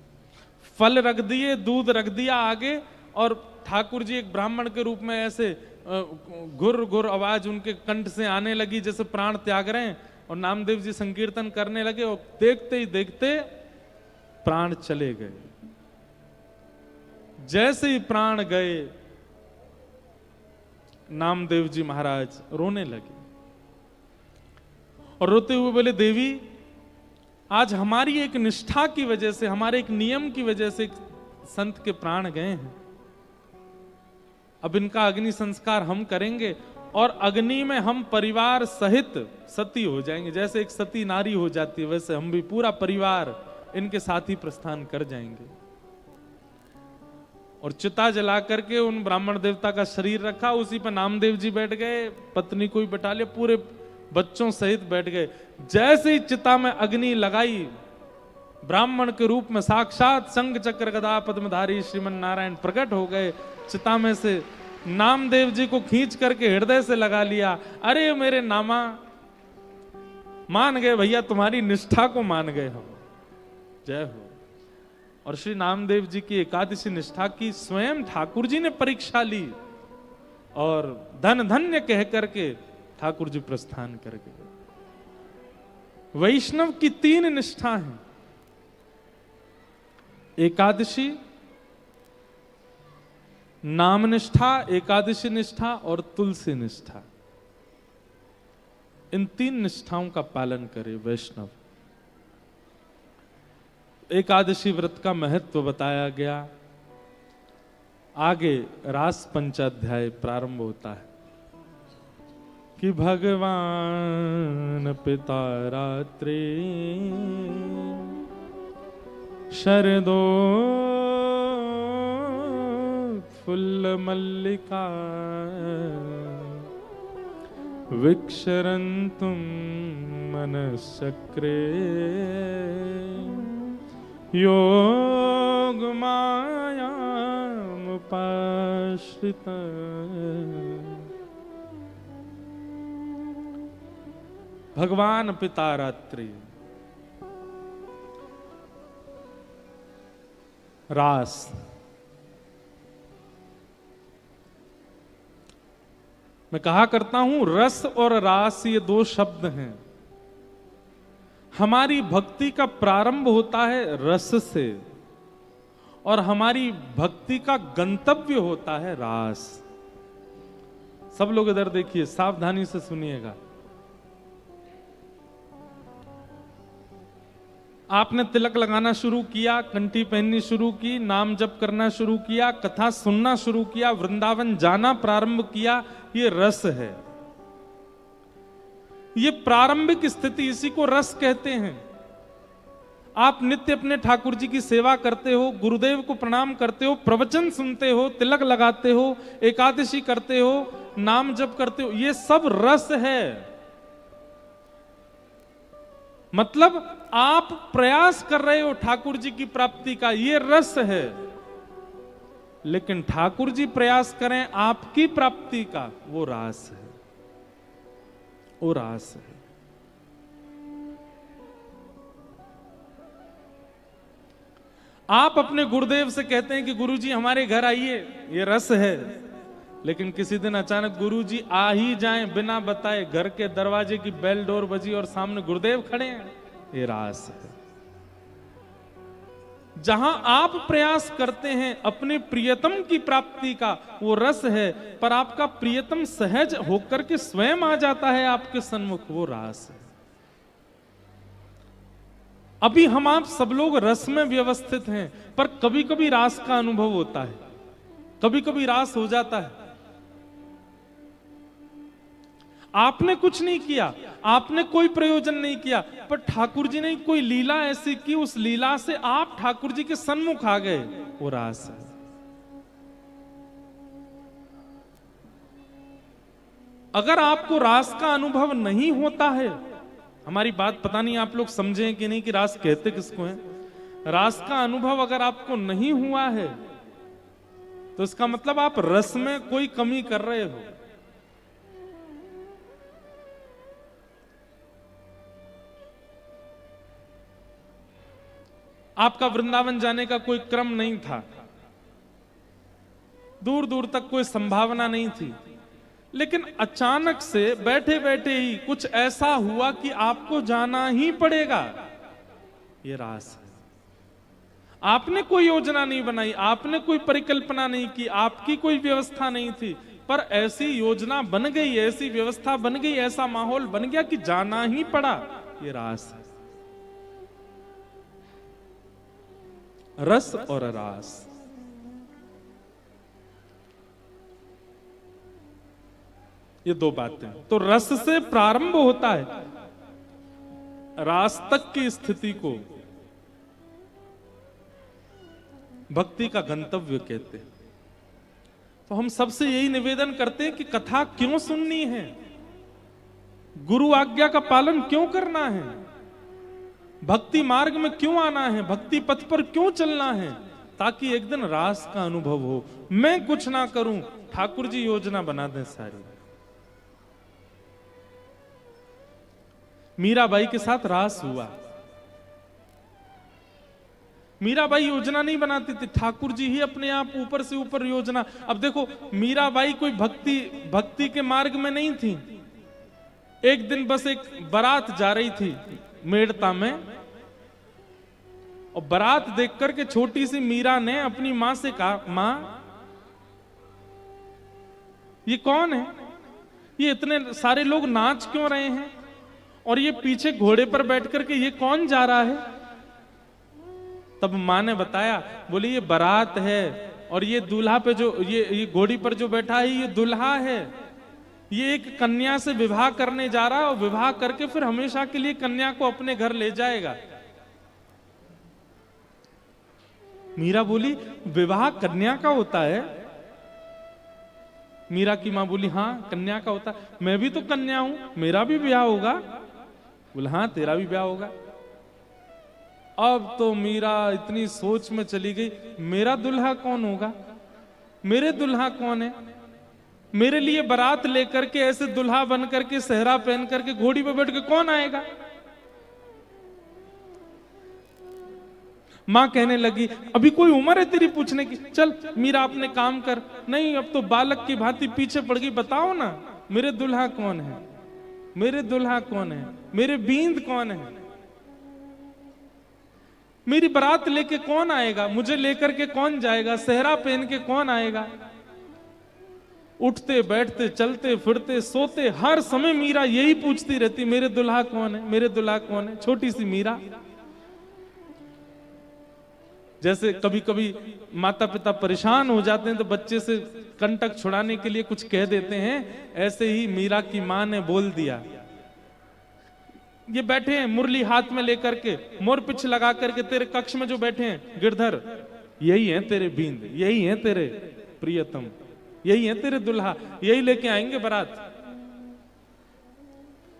फल रख दिए, दूध रख दिया आगे, और ठाकुर जी एक ब्राह्मण के रूप में ऐसे घुर घुर आवाज उनके कंठ से आने लगी जैसे प्राण त्याग रहे हैं, और नामदेव जी संकीर्तन करने लगे, और देखते ही देखते प्राण चले गए। जैसे ही प्राण गए नामदेव जी महाराज रोने लगे, और रोते हुए बोले देवी आज हमारी एक निष्ठा की वजह से, हमारे एक नियम की वजह से संत के प्राण गए हैं। अब इनका अग्नि संस्कार हम करेंगे, और अग्नि में हम परिवार सहित सती हो जाएंगे। जैसे एक सती नारी हो जाती है वैसे हम भी पूरा परिवार इनके साथ ही प्रस्थान कर जाएंगे। और चिता जला करके उन ब्राह्मण देवता का शरीर रखा, उसी पर नामदेव जी बैठ गए, पत्नी को भी बैठा लिया, पूरे बच्चों सहित बैठ गए। जैसे ही चिता में अग्नि लगाई, ब्राह्मण के रूप में साक्षात शंख चक्र गदा पद्मधारी श्रीमन नारायण प्रकट हो गए। चिता में से नामदेव जी को खींच करके हृदय से लगा लिया। अरे मेरे नामा, मान गए भैया, तुम्हारी निष्ठा को मान गए हम। जय हो। और श्री नामदेव जी की एकादशी निष्ठा की स्वयं ठाकुर जी ने परीक्षा ली, और धन धन्य कह करके ठाकुर जी प्रस्थान कर गए। वैष्णव की 3 निष्ठा हैं, एकादशी, नाम निष्ठा, एकादशी निष्ठा और तुलसी निष्ठा। इन 3 निष्ठाओं का पालन करे वैष्णव। एकादशी व्रत का महत्व बताया गया। आगे रास पंचाध्याय प्रारंभ होता है कि भगवान पिता रात्रि शरदो फुल्ल मल्लिका विक्षरन्तुं मनश्चक्रे योग मायामुपाश्रित। भगवान पिता रात्रि, रास, मैं कहा करता हूं रस और रास ये 2 शब्द हैं। हमारी भक्ति का प्रारंभ होता है रस से, और हमारी भक्ति का गंतव्य होता है रास। सब लोग इधर देखिए, सावधानी से सुनिएगा। आपने तिलक लगाना शुरू किया, कंठी पहननी शुरू की, नाम जप करना शुरू किया, कथा सुनना शुरू किया, वृंदावन जाना प्रारंभ किया, ये रस है। ये प्रारंभिक स्थिति, इसी को रस कहते हैं। आप नित्य अपने ठाकुर जी की सेवा करते हो, गुरुदेव को प्रणाम करते हो, प्रवचन सुनते हो, तिलक लगाते हो, एकादशी करते हो, नाम जप करते हो, ये सब रस है। मतलब आप प्रयास कर रहे हो ठाकुर जी की प्राप्ति का, ये रस है। लेकिन ठाकुर जी प्रयास करें आपकी प्राप्ति का, वो रास है, वो रास है। आप अपने गुरुदेव से कहते हैं कि गुरुजी हमारे घर आइए, ये रस है। लेकिन किसी दिन अचानक गुरुजी आ ही जाएं बिना बताए, घर के दरवाजे की बेल डोर बजी और सामने गुरुदेव खड़े हैं, ये रास है। जहां आप प्रयास करते हैं अपने प्रियतम की प्राप्ति का, वो रस है। पर आपका प्रियतम सहज होकर के स्वयं आ जाता है आपके सन्मुख, वो रास है। अभी हम आप सब लोग रस में व्यवस्थित हैं, पर कभी कभी रास का अनुभव होता है, कभी कभी रास हो जाता है। आपने कुछ नहीं किया, आपने कोई प्रयोजन नहीं किया, पर ठाकुर जी ने कोई लीला ऐसी की, उस लीला से आप ठाकुर जी के सन्मुख आ गए, वो रास है। अगर आपको रास का अनुभव नहीं होता है, हमारी बात पता नहीं आप लोग समझें कि नहीं कि रास कहते किसको है। रास का अनुभव अगर आपको नहीं हुआ है तो इसका मतलब आप रस में कोई कमी कर रहे हो। आपका वृंदावन जाने का कोई क्रम नहीं था, दूर दूर तक कोई संभावना नहीं थी, लेकिन अचानक से बैठे बैठे ही कुछ ऐसा हुआ कि आपको जाना ही पड़ेगा, ये रास है। आपने कोई योजना नहीं बनाई, आपने कोई परिकल्पना नहीं की, आपकी कोई व्यवस्था नहीं थी, पर ऐसी योजना बन गई, ऐसी व्यवस्था बन गई, ऐसा माहौल बन गया कि जाना ही पड़ा, ये रास है। रस और रास, ये दो बातें। तो रस से प्रारंभ होता है, रास तक की स्थिति को भक्ति का गंतव्य कहते हैं। तो हम सबसे यही निवेदन करते हैं कि कथा क्यों सुननी है, गुरु आज्ञा का पालन क्यों करना है, भक्ति मार्ग में क्यों आना है, भक्ति पथ पर क्यों चलना है, ताकि एक दिन रास का अनुभव हो। मैं कुछ ना करूं, ठाकुर जी योजना बना दें सारी। मीराबाई के साथ रास हुआ, मीराबाई योजना नहीं बनाती थी, ठाकुर जी ही अपने आप ऊपर से ऊपर योजना। अब देखो, मीराबाई कोई भक्ति के मार्ग में नहीं थी। एक दिन बस एक बारात जा रही थी मेड़ता में, और बारात देख करके छोटी सी मीरा ने अपनी मां से कहा, मां ये कौन है, ये इतने सारे लोग नाच क्यों रहे हैं, और ये पीछे घोड़े पर बैठ करके ये कौन जा रहा है। तब मां ने बताया, बोली ये बारात है, और ये दूल्हा पे जो ये घोड़ी पर जो बैठा है ये दूल्हा है, ये एक कन्या से विवाह करने जा रहा है, और विवाह करके फिर हमेशा के लिए कन्या को अपने घर ले जाएगा। मीरा बोली, विवाह कन्या का होता है। मीरा की मां बोली, हाँ कन्या का होता है, मैं भी तो कन्या हूं, मेरा भी ब्याह होगा। बोला, हाँ तेरा भी ब्याह होगा। अब तो मीरा इतनी सोच में चली गई, मेरा दुल्हा कौन होगा, मेरे दुल्हा कौन है, मेरे लिए बारात लेकर के ऐसे दुल्हा बन करके सेहरा पहन करके घोड़ी पर बैठ के कौन आएगा। मां कहने लगी, अभी कोई उम्र है तेरी पूछने की, चल मीरा अपने काम कर। नहीं, अब तो बालक की भांति पीछे पड़ गई, बताओ ना मेरे दुल्हा कौन है, मेरे दुल्हा कौन है, मेरे बींद कौन है, मेरी बारात लेके कौन आएगा, मुझे लेकर के कौन जाएगा, सेहरा पहन के कौन आएगा। उठते बैठते चलते फिरते सोते हर समय मीरा यही पूछती रहती, मेरे दुल्हा कौन है, मेरे दुल्हा कौन है। छोटी सी मीरा, जैसे कभी कभी माता पिता परेशान हो जाते हैं तो बच्चे से कंटक छुड़ाने के लिए कुछ कह देते हैं, ऐसे ही मीरा की मां ने बोल दिया, ये बैठे हैं मुरली हाथ में लेकर के, मोर पिछ लगा करके, तेरे कक्ष में जो बैठे हैं गिरधर, यही है तेरे बींद, यही है तेरे प्रियतम, यही है तेरे दुल्हा, यही लेके आएंगे बारात।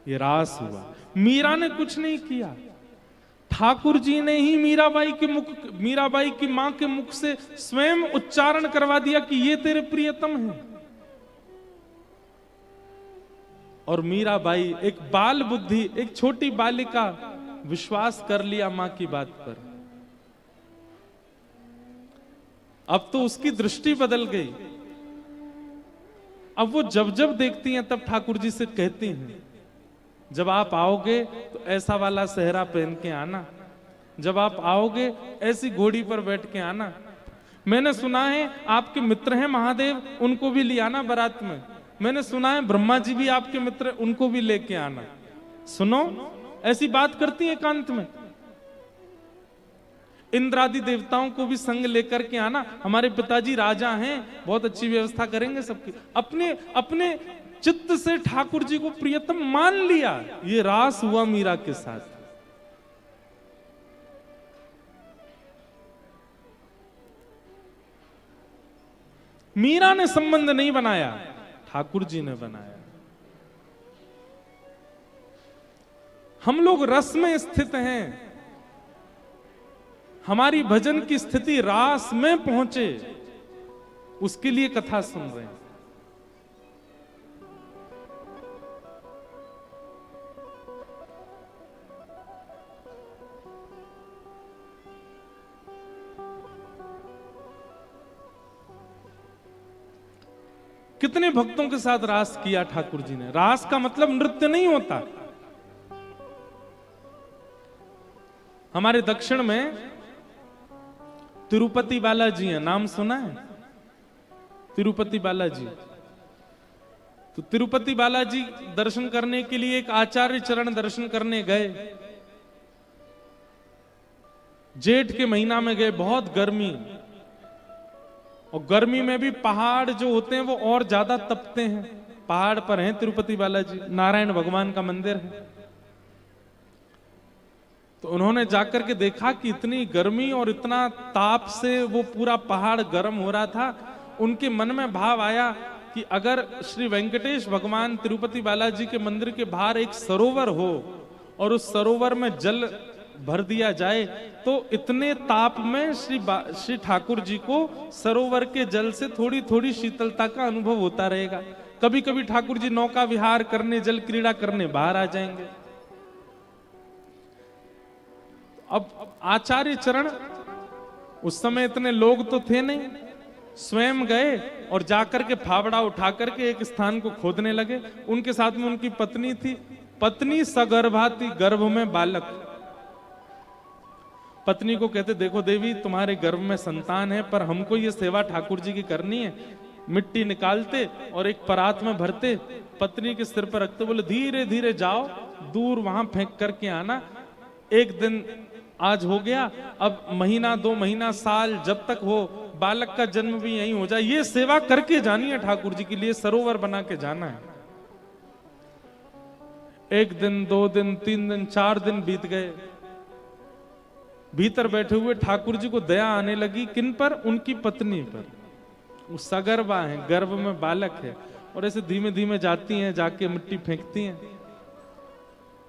ये रास हुआ। मीरा ने कुछ नहीं किया, ठाकुर जी ने ही मीराबाई की मां के मुख से स्वयं उच्चारण करवा दिया कि ये तेरे प्रियतम हैं। और मीराबाई एक बाल बुद्धि, एक छोटी बालिका, विश्वास कर लिया मां की बात पर। अब तो उसकी दृष्टि बदल गई। अब वो जब जब देखती हैं तब ठाकुर जी से कहती हैं, जब आप आओगे तो ऐसा वाला सेहरा पहन के आना, जब आप आओगे ऐसी घोड़ी पर बैठ के आना। मैंने सुना है आपके मित्र हैं महादेव, उनको भी ले आना बारात में। मैंने सुना है ब्रह्मा जी भी आपके मित्र, उनको भी लेके आना। सुनो, ऐसी बात करती है एकांत में। इंद्रादि देवताओं को भी संग लेकर के आना, हमारे पिताजी राजा हैं, बहुत अच्छी व्यवस्था करेंगे सबकी। अपने अपने चित्त से ठाकुर जी को प्रियतम मान लिया। ये रास हुआ मीरा के साथ। मीरा ने संबंध नहीं बनाया, ठाकुर जी ने बनाया। हम लोग रस में स्थित हैं, हमारी भजन की स्थिति रास में पहुंचे, उसके लिए कथा सुन रहे हैं। कितने भक्तों के साथ रास किया ठाकुर जी ने। रास का मतलब नृत्य नहीं होता। हमारे दक्षिण में तिरुपति बालाजी हैं, नाम सुना है? तिरुपति बालाजी। तो तिरुपति बालाजी दर्शन करने के लिए एक आचार्य चरण दर्शन करने गए। जेठ के महीना में गए, बहुत गर्मी, और गर्मी में भी पहाड़ जो होते हैं वो और ज्यादा तपते हैं। पहाड़ पर हैं तिरुपति बालाजी, नारायण भगवान का मंदिर है। तो उन्होंने जाकर के देखा कि इतनी गर्मी और इतना ताप से वो पूरा पहाड़ गर्म हो रहा था। उनके मन में भाव आया कि अगर श्री वेंकटेश भगवान तिरुपति बालाजी के मंदिर के बाहर एक सरोवर हो और उस सरोवर में जल भर दिया जाए तो इतने ताप में श्री ठाकुर जी को सरोवर के जल से थोड़ी थोड़ी शीतलता का अनुभव होता रहेगा। कभी कभी ठाकुर जी नौका विहार करने, जल क्रीड़ा करने बाहर आ जाएंगे। अब आचार्य चरण, उस समय इतने लोग तो थे नहीं, स्वयं गए और जाकर के फावड़ा उठा करके एक स्थान को खोदने लगे। उनके साथ में उनकी पत्नी थी। पत्नी सगर्भा थी, गर्भ में बालक। पत्नी को कहते, देखो देवी, तुम्हारे गर्भ में संतान है, पर हमको ये सेवा ठाकुर जी की करनी है। मिट्टी निकालते और एक परात में भरते, पत्नी के सिर पर रखते, बोले धीरे धीरे जाओ, दूर वहां फेंक करके आना। एक दिन आज हो गया, अब महीना, 2 महीना, साल, जब तक हो, बालक का जन्म भी यहीं हो जाए, ये सेवा करके जानी है ठाकुर जी के लिए, सरोवर बना के जाना है। 1 दिन, 2 दिन, 3 दिन, 4 दिन बीत गए। भीतर बैठे हुए ठाकुर जी को दया आने लगी। किन पर? उनकी पत्नी पर। वो सगर्भा है, गर्भ में बालक है, और ऐसे धीमे धीमे जाती हैं, जाके मिट्टी फेंकती हैं।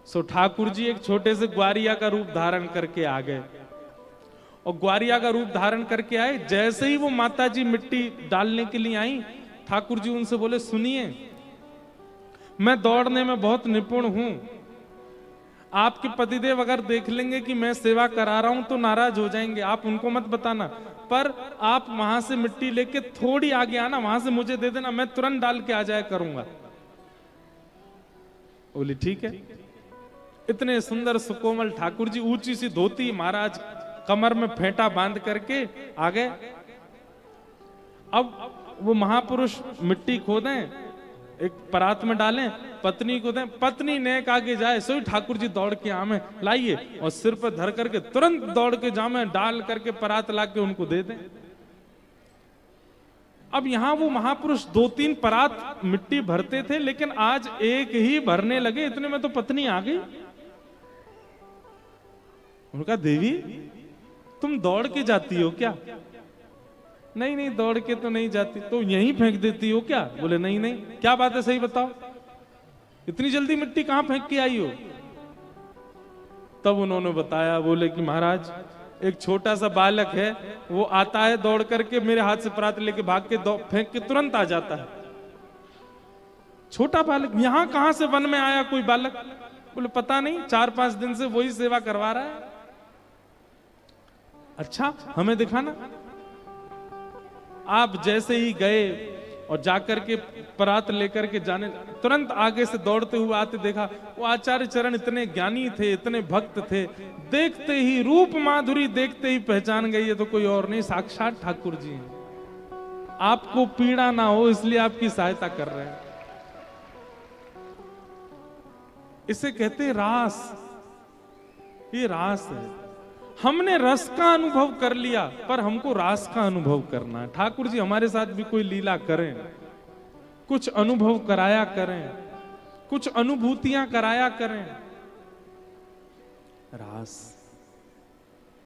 सो ठाकुर जी एक छोटे से ग्वारिया का रूप धारण करके आ गए, और ग्वारिया का रूप धारण करके आए। जैसे ही वो माता जी मिट्टी डालने के लिए आई, ठाकुर जी उनसे बोले, सुनिए, मैं दौड़ने में बहुत निपुण हूं। आपके पतिदेव अगर देख लेंगे कि मैं सेवा करा रहा हूं तो नाराज हो जाएंगे, आप उनको मत बताना, पर आप वहां से मिट्टी लेके थोड़ी आगे आना, वहां से मुझे दे देना, मैं तुरंत डाल के आ जाया करूंगा। बोली ठीक है। इतने सुंदर सुकोमल ठाकुर जी, ऊंची सी धोती, महाराज कमर में फेंटा बांध करके आ गए। अब वो महापुरुष मिट्टी खोदें, एक परात में डालें, पत्नी को दें, पत्नी नेक आगे जाए, सोई ठाकुर जी दौड़ के आमे लाइए, और सिर पर धर करके तुरंत दौड़ के जामे, डाल करके परात ला के उनको दे दें। अब यहां वो महापुरुष 2-3 परात मिट्टी भरते थे, लेकिन आज एक ही भरने लगे। इतने में तो पत्नी आ गई। उन्होंने कहा देवी तुम दौड़ के जाती हो क्या? नहीं नहीं दौड़ के तो नहीं जाती। तो यहीं फेंक देती हो क्या? बोले नहीं नहीं। क्या बात है, सही बताओ, इतनी जल्दी मिट्टी कहां फेंक के आई हो? तब उन्होंने बताया, बोले कि महाराज एक छोटा सा बालक है, वो आता है दौड़ करके मेरे हाथ से परात लेके भाग के फेंक के तुरंत आ जाता है। छोटा बालक? यहां कहां से वन में आया कोई बालक? बोले पता नहीं, 4-5 दिन से वही सेवा करवा रहा है। अच्छा हमें दिखाना। आप जैसे ही गए और जाकर के परात लेकर के जाने, तुरंत आगे से दौड़ते हुए आते देखा, वो आचार्य चरण इतने ज्ञानी थे, इतने भक्त थे, देखते ही रूप माधुरी देखते ही पहचान गई, ये तो कोई और नहीं, साक्षात ठाकुर जी हैं। आपको पीड़ा ना हो इसलिए आपकी सहायता कर रहे हैं। इसे कहते हैं रास। ये रास है। हमने रस का अनुभव कर लिया, पर हमको रास का अनुभव करना है। ठाकुर जी हमारे साथ भी कोई लीला करें, कुछ अनुभव कराया करें, कुछ अनुभूतियां कराया करें। रास